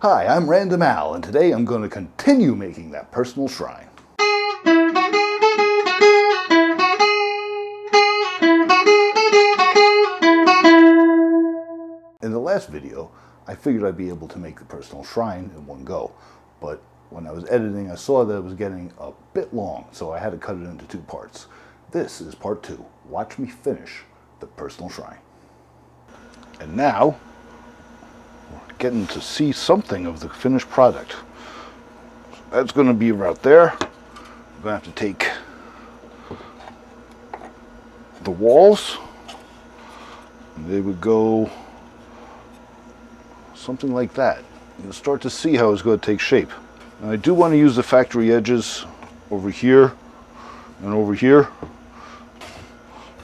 Hi, I'm Random Al, and today I'm going to continue making that personal shrine. In the last video, I figured I'd be able to make the personal shrine in one go, but when I was editing, I saw that it was getting a bit long, so I had to cut it into two parts. This is part 2. Watch me finish the personal shrine. And now, we're getting to see something of the finished product. That's going to be right there. I'm going to have to take the walls, and they would go something like that. You'll start to see how it's going to take shape. Now, I do want to use the factory edges over here and over here.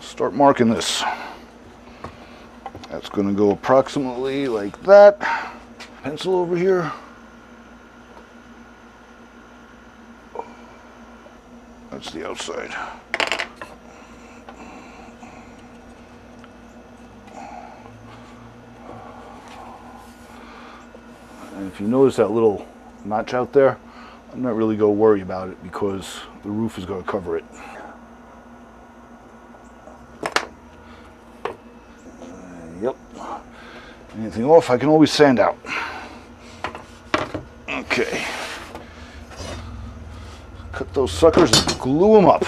Start marking this. That's going to go approximately like that. Pencil over here. That's the outside. And if you notice that little notch out there, I'm not really going to worry about it because the roof is going to cover it. Yep. Anything off, I can always sand out. Okay. Cut those suckers and glue them up.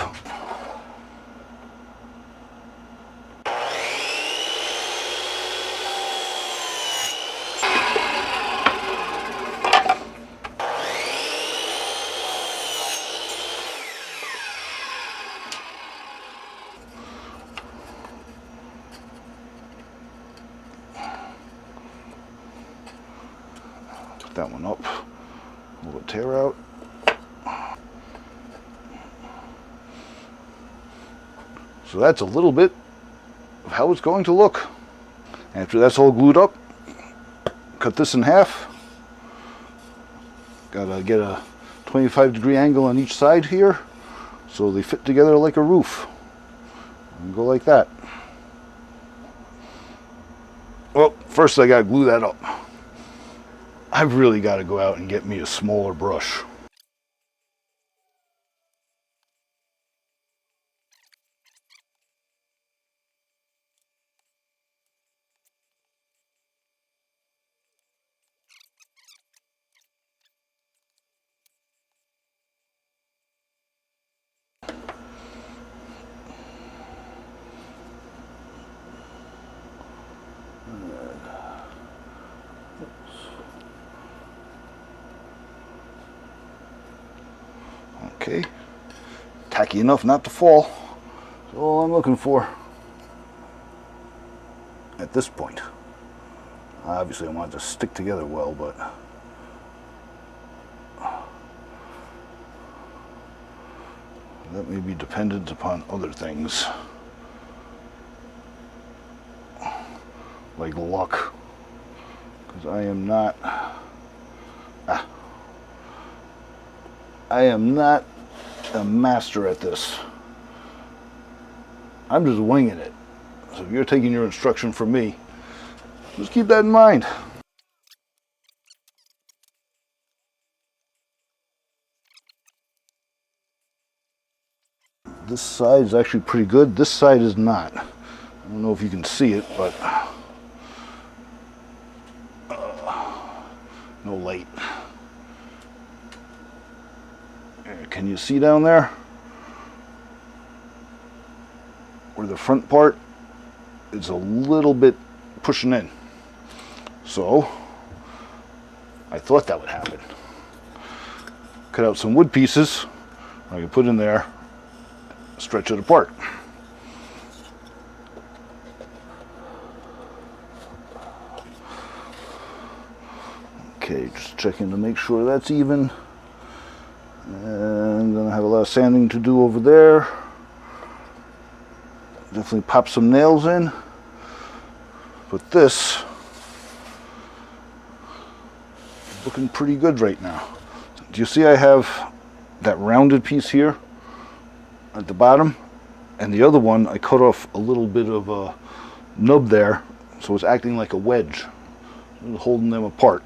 That one up, a little tear out. So that's a little bit of how it's going to look. After that's all glued up, cut this in half. Gotta get a 25-degree angle on each side here so they fit together like a roof. And go like that. Well, first I gotta glue that up. I've really got to go out and get me a smaller brush. Okay, tacky enough not to fall. That's all I'm looking for at this point. Obviously I want it to stick together well, but that may be dependent upon other things, like luck, because I am not a master at this. I'm just winging it. So if you're taking your instruction from me, just keep that in mind. This side is actually pretty good. This side is not. I don't know if you can see it, but no light. Can you see down there where the front part is a little bit pushing in? So I thought that would happen. Cut out some wood pieces I can put in there, stretch it apart. Okay, just checking to make sure that's even. And I'm going to have a lot of sanding to do over there. Definitely pop some nails in. But this is looking pretty good right now. Do you see I have that rounded piece here at the bottom? And the other one, I cut off a little bit of a nub there, so it's acting like a wedge, holding them apart.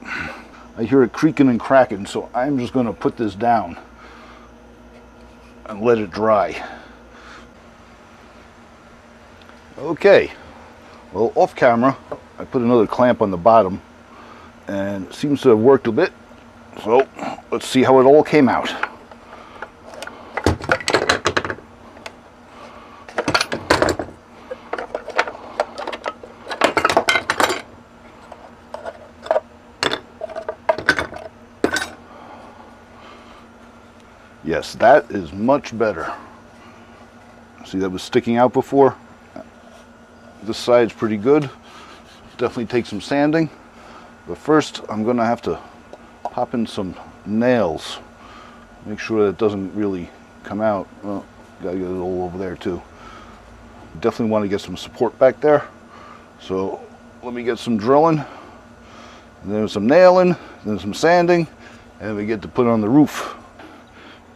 I hear it creaking and cracking, so I'm just going to put this down and let it dry. Okay, well, off camera, I put another clamp on the bottom, and it seems to have worked a bit. So let's see how it all came out. Yes, that is much better. See, that was sticking out before. This side's pretty good. Definitely take some sanding. But first, I'm going to have to pop in some nails. Make sure that it doesn't really come out. Well, gotta get it all over there too. Definitely want to get some support back there. So let me get some drilling. And then some nailing, then some sanding, and we get to put on the roof.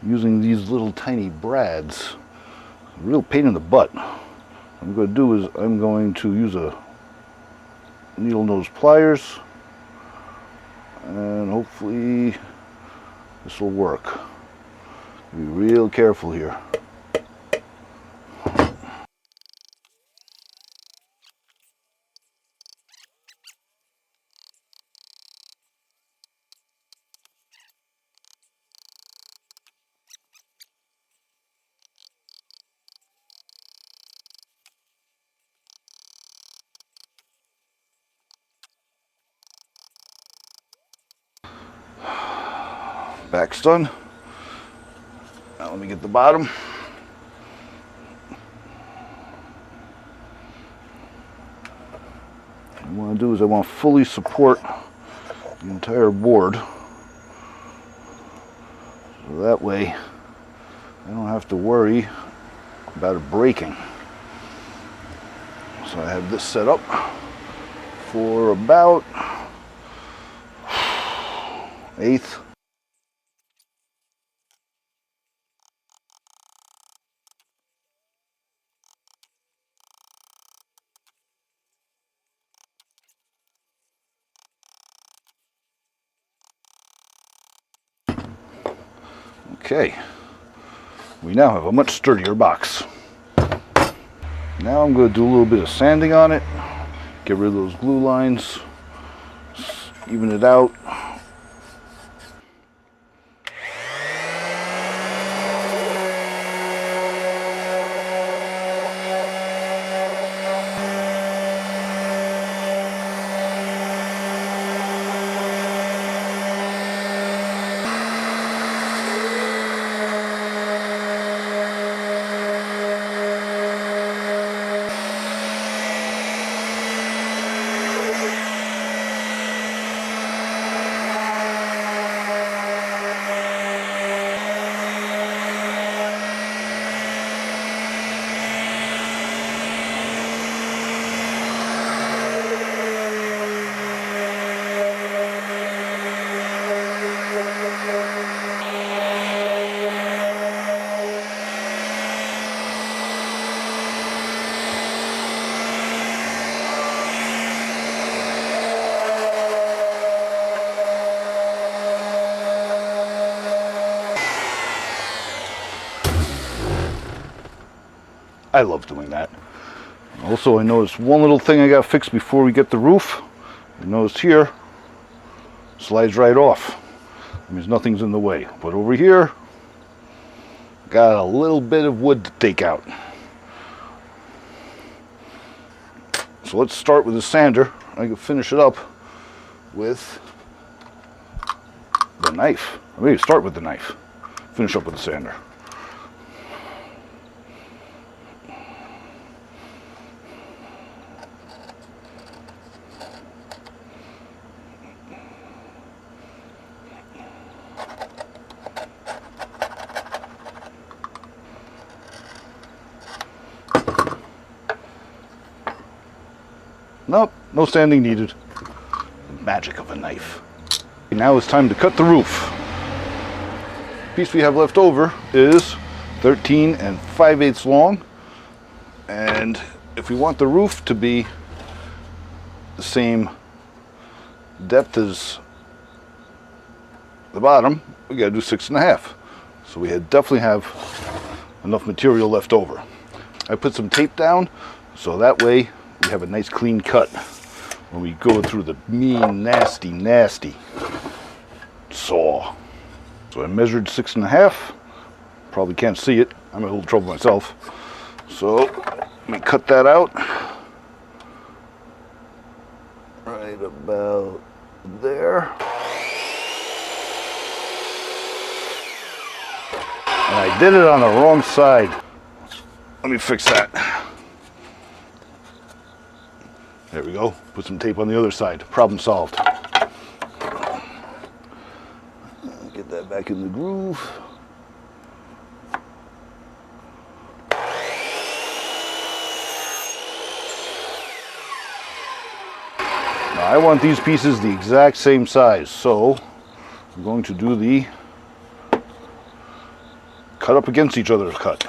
Using these little tiny brads. A real pain in the butt. What I'm going to do is I'm going to use a needle nose pliers, and hopefully this will work. Be real careful here. Back's done. Now let me get the bottom. What I want to do is I want to fully support the entire board. So that way I don't have to worry about it breaking. So I have this set up for about 1/8. Okay, we now have a much sturdier box. Now I'm going to do a little bit of sanding on it, get rid of those glue lines, even it out. I love doing that. Also, I noticed one little thing I got fixed before we get the roof. You notice here, slides right off. That means nothing's in the way. But over here, got a little bit of wood to take out. So let's start with the sander. I can finish it up with the knife. I mean, start with the knife, finish up with the sander. Nope, no sanding needed. The magic of a knife. Now it's time to cut the roof. The piece we have left over is 13 5/8 long. And if we want the roof to be the same depth as the bottom, we got to do 6.5. So we definitely have enough material left over. I put some tape down so that way we have a nice clean cut when we go through the mean, nasty saw. So I measured 6.5. Probably can't see it. I'm in a little trouble myself. So let me cut that out. Right about there. And I did it on the wrong side. Let me fix that. There we go. Put some tape on the other side. Problem solved. Get that back in the groove. Now I want these pieces the exact same size, so I'm going to do the cut up against each other cut.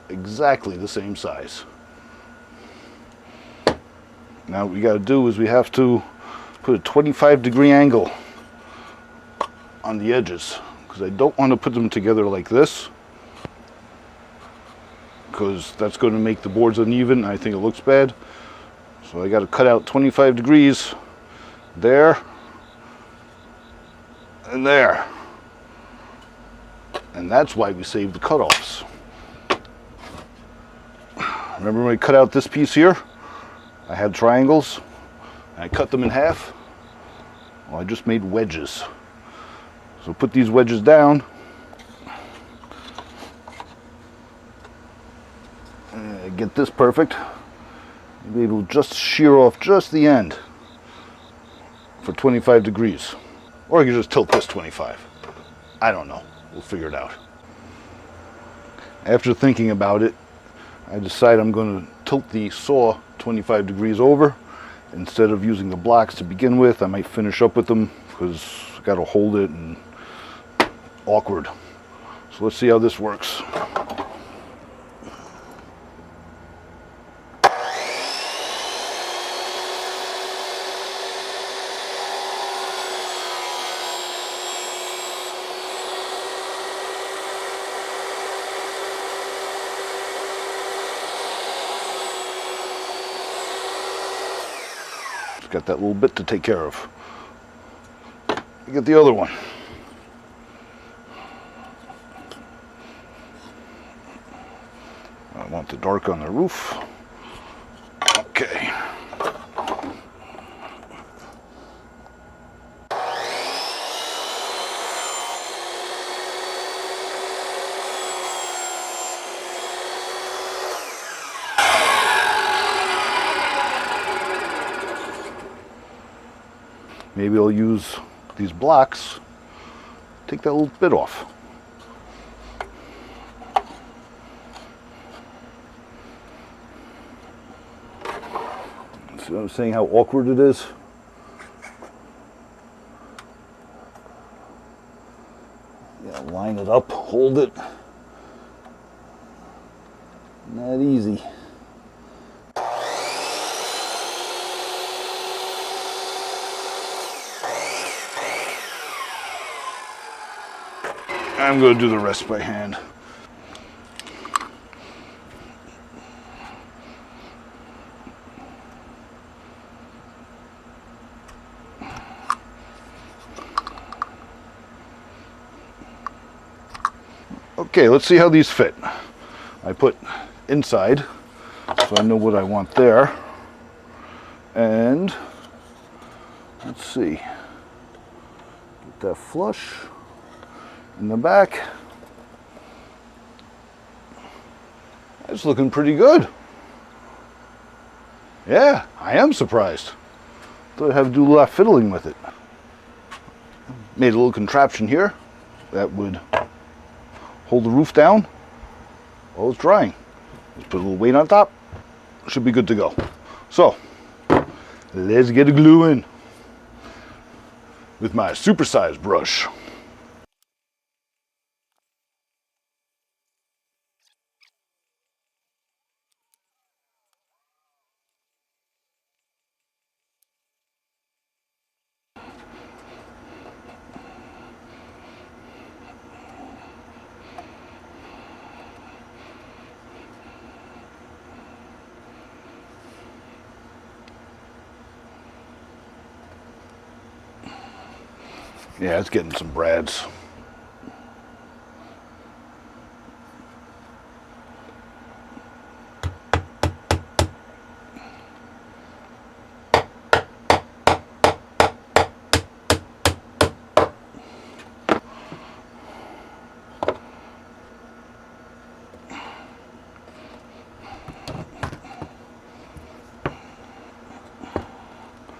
Exactly the same size. Now what we got to do is we have to put a 25-degree angle on the edges, because I don't want to put them together like this, because that's going to make the boards uneven and I think it looks bad. So I got to cut out 25 degrees there and there, and that's why we saved the cutoffs. Remember when I cut out this piece here? I had triangles, and I cut them in half. Well, I just made wedges. So put these wedges down. And get this perfect. Maybe we'll just shear off just the end for 25 degrees. Or I can just tilt this 25. I don't know. We'll figure it out. After thinking about it, I decide I'm going to tilt the saw 25 degrees over. Instead of using the blocks to begin with, I might finish up with them because I got to hold it and awkward. So let's see how this works. Got that little bit to take care of. Get the other one. I want the dark on the roof. Okay. Maybe I'll use these blocks, take that little bit off. See what I'm saying, how awkward it is? Yeah, line it up, hold it. Not easy. I'm going to do the rest by hand. Okay, let's see how these fit. I put inside, so I know what I want there. And let's see, get that flush. In the back, it's looking pretty good. Yeah, I am surprised. Thought I'd have to do a lot of fiddling with it. Made a little contraption here that would hold the roof down while it's drying. Just put a little weight on top. Should be good to go. So, let's get a glue in. with my supersized brush. Yeah, it's getting some brads.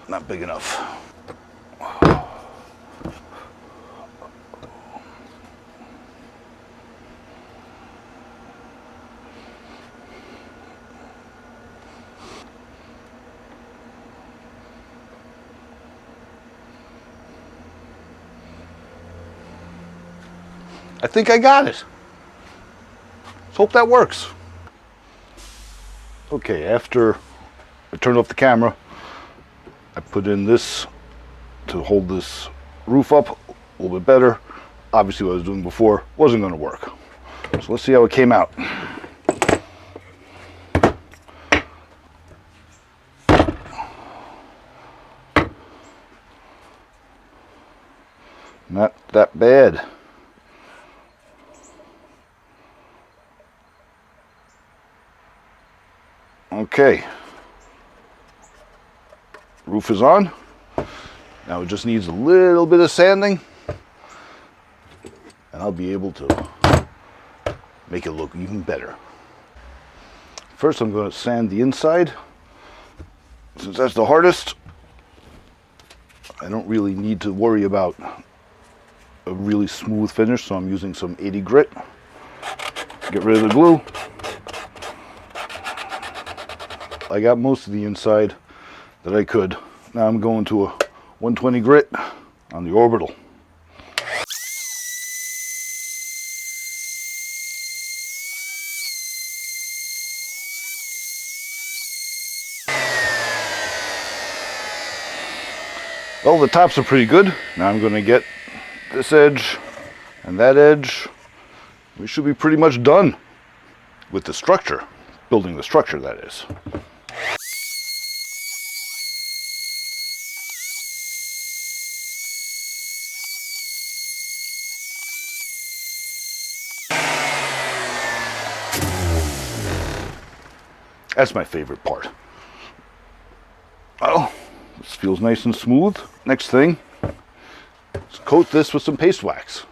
Not big enough. I think I got it. Let's hope that works. Okay, after I turned off the camera, I put in this to hold this roof up a little bit better. Obviously what I was doing before wasn't going to work. So let's see how it came out. Not that bad. Okay, roof is on. Now it just needs a little bit of sanding and I'll be able to make it look even better. First I'm going to sand the inside. Since that's the hardest, I don't really need to worry about a really smooth finish, so I'm using some 80 grit. Get rid of the glue. I got most of the inside that I could. Now I'm going to a 120 grit on the orbital. Well, the tops are pretty good. Now I'm going to get this edge and that edge. We should be pretty much done with the structure, building the structure, that is. That's my favorite part. Oh, this feels nice and smooth. Next thing, let's coat this with some paste wax.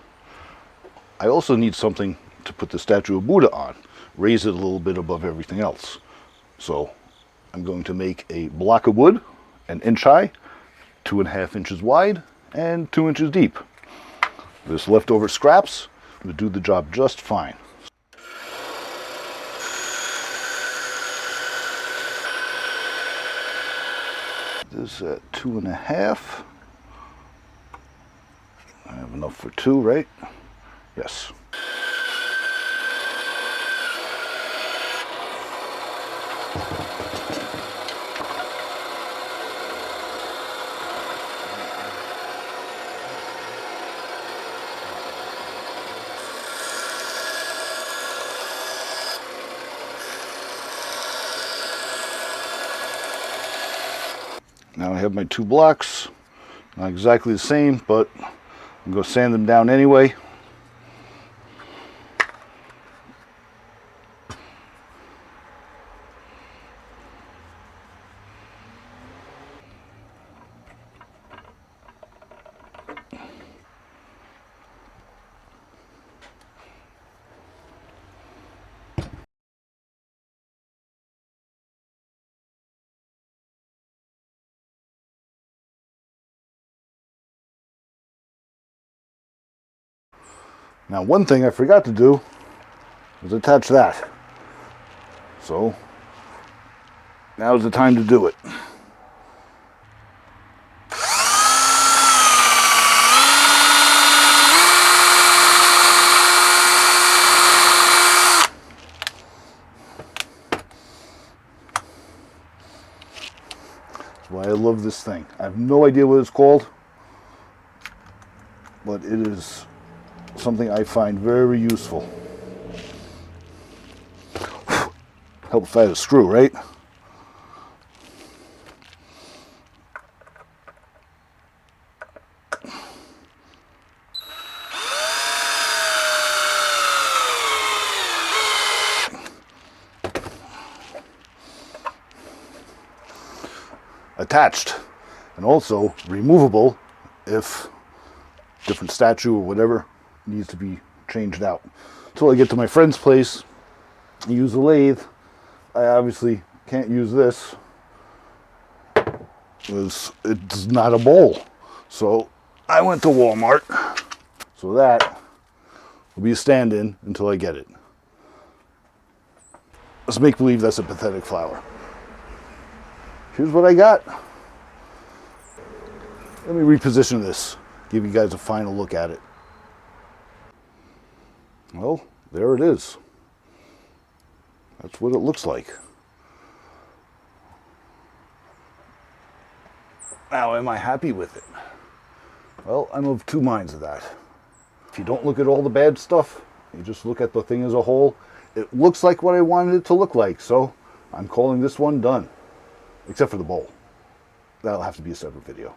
I also need something to put the statue of Buddha on, raise it a little bit above everything else. So I'm going to make a block of wood, 1 inch high, 2.5 inches wide, and 2 inches deep. This leftover scraps would do the job just fine. This at 2.5. I have enough for 2, right? Yes. Now I have my 2 blocks, not exactly the same, but I'm going to sand them down anyway. Now, one thing I forgot to do was attach that. So now's the time to do it. love this thing. I have no idea what it's called, but it is something I find very useful. Helps if I had a screw, right? Attached, and also removable if different statue or whatever needs to be changed out. Until I get to my friend's place and use the lathe, I obviously can't use this because it's not a bowl. So I went to Walmart. So that will be a stand-in until I get it. Let's make believe that's a pathetic flower. Here's what I got. Let me reposition this, give you guys a final look at it. Well, there it is. That's what it looks like. Now, am I happy with it? Well, I'm of two minds of that. If you don't look at all the bad stuff, you just look at the thing as a whole, it looks like what I wanted it to look like, so I'm calling this one done. Except for the bowl. That'll have to be a separate video.